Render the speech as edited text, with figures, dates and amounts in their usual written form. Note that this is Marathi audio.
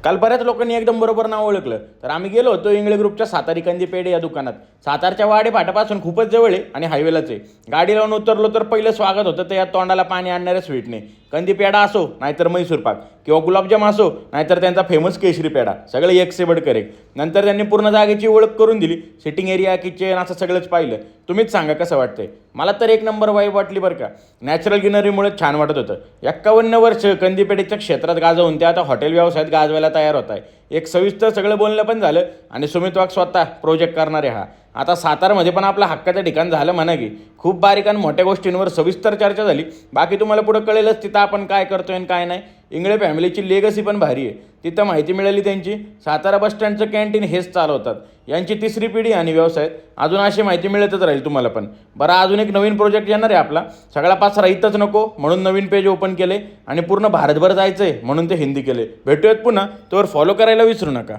काल बऱ्याच लोकांनी एकदम बरोबर नाव ओळखलं. तर आम्ही गेलो होतो इंगळे ग्रुपच्या सातारी कंदी पेढे या दुकानात. सातारच्या वाडे फाट्यापासून खूपच जवळ आहे आणि हायवेलाच आहे. गाडी लावून उतरलो तर पहिलं स्वागत होतं ते या तोंडाला पाणी आणणाऱ्या स्वीटने. कंदी पेढा असो नाहीतर म्हैसूर पाक किंवा गुलाबजाम असो नाहीतर त्यांचा फेमस केशरी पेढा, सगळं एक से बढ़कर एक. नंतर त्यांनी पूर्ण जागेची ओळख करून दिली. सिटिंग एरिया, किचन असं सगळंच पाहिलं. तुम्हीच सांगा कसं वाटतंय. मला तर एक नंबर वाईब वाटली बरं का. नॅचरल ग्रीनरीमुळे छान वाटत होतं. 51 वर्ष कंदीपेढीच्या क्षेत्रात गाजवून ते आता हॉटेल व्यवसायात गाजवायला तयार होत आहे. एक सविस्तर सगळं बोलणं पण झालं आणि सुमित वाघ स्वतः प्रोजेक्ट करणारे हा. आता सातारमध्ये पण आपलं हक्काचं ठिकाण झालं म्हणा की. खूप बारीक आणि मोठ्या गोष्टींवर सविस्तर चर्चा झाली. बाकी तुम्हाला पुढं कळेलच तिथं आपण काय करतोय आणि काय नाही. इंगळे फॅमिलीची लेगसी पण भारी आहे. तिथं माहिती मिळाली त्यांची सातारा बसस्टँडचं कॅन्टीन हेच चालवतात. यांची 3री पिढी आणि व्यवसायात अजून अशी माहिती मिळतच राहील तुम्हाला पण. बरं, अजून एक नवीन प्रोजेक्ट येणार आहे आपला. सगळा पास राहीतच नको म्हणून नवीन पेज ओपन केले आणि पूर्ण भारतभर जायचं आहे म्हणून ते हिंदी केले. भेटूयात पुन्हा, तोवर फॉलो करायला विसरू नका.